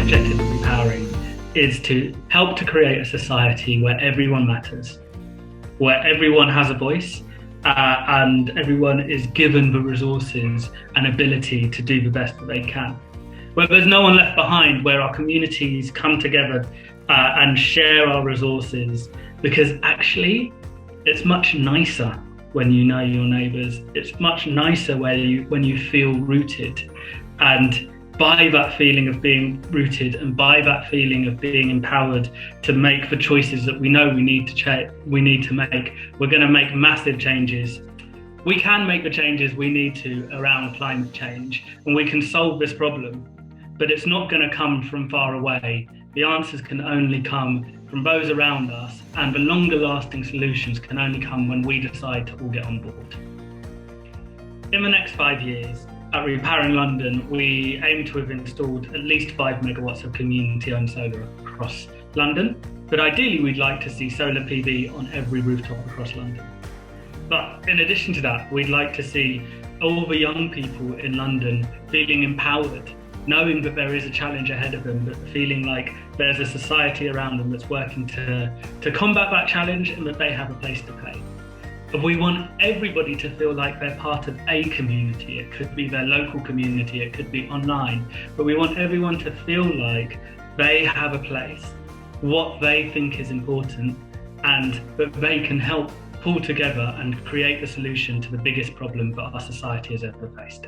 objective of Repowering is to help to create a society where everyone matters, where everyone has a voice, and everyone is given the resources and ability to do the best that they can. Where there's no one left behind, where our communities come together and share our resources, because actually it's much nicer when you know your neighbours. It's much nicer when you feel rooted, and by that feeling of being rooted and by that feeling of being empowered to make the choices that we know we need to make, we're going to make massive changes. We can make the changes we need to around climate change, and we can solve this problem, but it's not going to come from far away. The answers can only come from those around us, and the longer lasting solutions can only come when we decide to all get on board. In the next 5 years, at Repowering London, we aim to have installed at least 5 megawatts of community-owned solar across London, but ideally we'd like to see solar PV on every rooftop across London. But in addition to that, we'd like to see all the young people in London feeling empowered, knowing that there is a challenge ahead of them, but feeling like there's a society around them that's working to combat that challenge and that they have a place to play. We want everybody to feel like they're part of a community. It could be their local community, it could be online, but we want everyone to feel like they have a place, what they think is important, and that they can help pull together and create the solution to the biggest problem that our society has ever faced.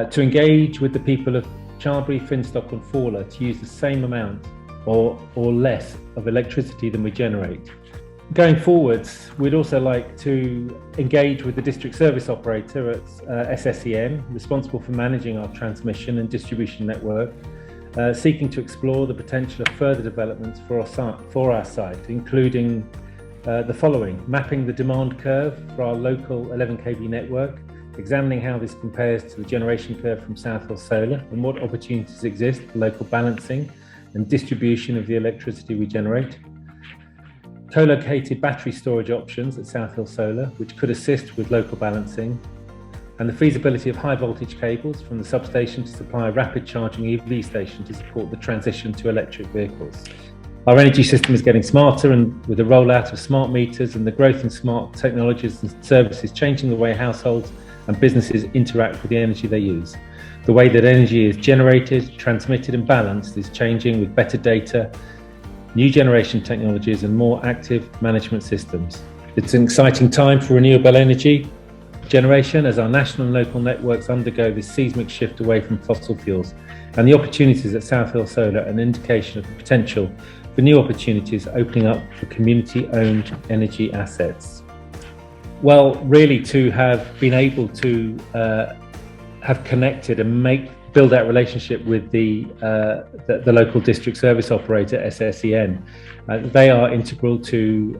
To engage with the people of Chardbury, Finstock and Fawler to use the same amount or less of electricity than we generate. Going forwards, we'd also like to engage with the district service operator at SSEN, responsible for managing our transmission and distribution network, seeking to explore the potential of further developments for our site, including the following: mapping the demand curve for our local 11 kV network, examining how this compares to the generation curve from South Hill Solar and what opportunities exist for local balancing and distribution of the electricity we generate. Co-located battery storage options at South Hill Solar, which could assist with local balancing, and the feasibility of high voltage cables from the substation to supply a rapid charging EV station to support the transition to electric vehicles. Our energy system is getting smarter, and with the rollout of smart meters and the growth in smart technologies and services changing the way households and businesses interact with the energy they use. The way that energy is generated, transmitted and balanced is changing with better data, new generation technologies and more active management systems. It's an exciting time for renewable energy generation as our national and local networks undergo this seismic shift away from fossil fuels, and the opportunities at South Hill Solar are an indication of the potential for new opportunities opening up for community-owned energy assets. Well, really to have been able to have connected and build that relationship with the local district service operator, SSEN. They are integral to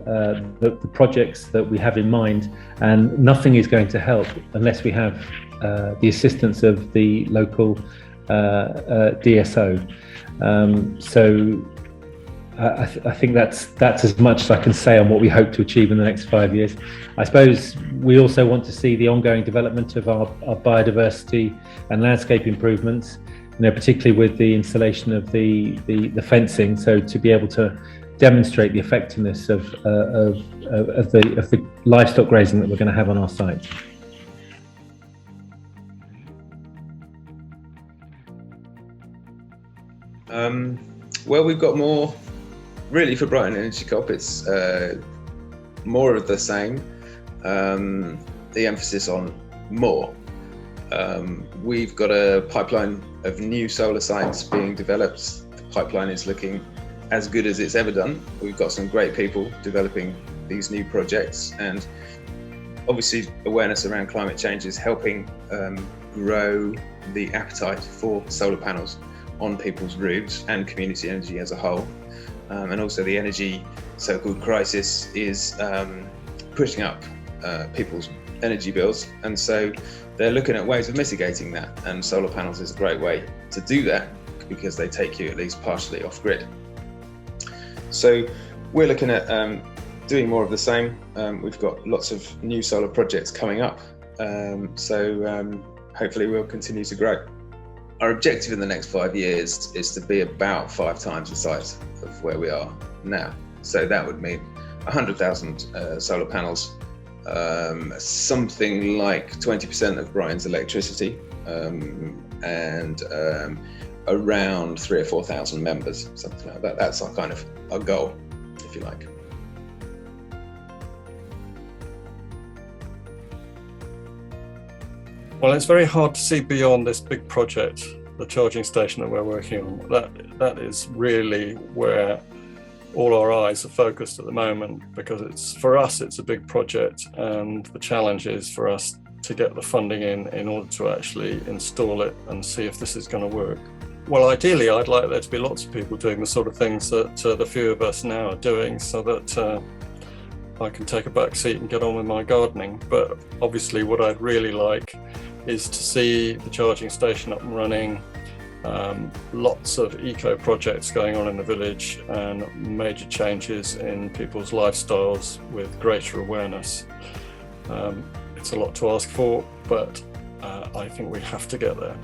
the projects that we have in mind, and nothing is going to help unless we have the assistance of the local DSO. I think that's as much as I can say on what we hope to achieve in the next 5 years. I suppose we also want to see the ongoing development of our biodiversity and landscape improvements, particularly with the installation of the fencing, so to be able to demonstrate the effectiveness of the livestock grazing that we're going to have on our site. Well, we've got more. Really, for Brighton Energy Corp, it's more of the same. The emphasis on more. We've got a pipeline of new solar sites being developed. The pipeline is looking as good as it's ever done. We've got some great people developing these new projects, and obviously awareness around climate change is helping grow the appetite for solar panels on people's roofs and community energy as a whole. And also the energy so-called crisis is pushing up people's energy bills, and so they're looking at ways of mitigating that, and solar panels is a great way to do that because they take you at least partially off grid. So we're looking at doing more of the same. We've got lots of new solar projects coming up Hopefully we'll continue to grow. Our objective in the next 5 years is to be about 5 times the size of where we are now. So that would mean 100,000 solar panels, something like 20% of Brighton's electricity, and around 3,000 or 4,000 members, something like that. That's our kind of our goal, if you like. Well, it's very hard to see beyond this big project, the charging station that we're working on. That is really where all our eyes are focused at the moment, because for us it's a big project, and the challenge is for us to get the funding in order to actually install it and see if this is going to work. Well, ideally I'd like there to be lots of people doing the sort of things that the few of us now are doing, so that I can take a back seat and get on with my gardening. But obviously what I'd really like is to see the charging station up and running, lots of eco projects going on in the village, and major changes in people's lifestyles with greater awareness. It's a lot to ask for, but I think we have to get there.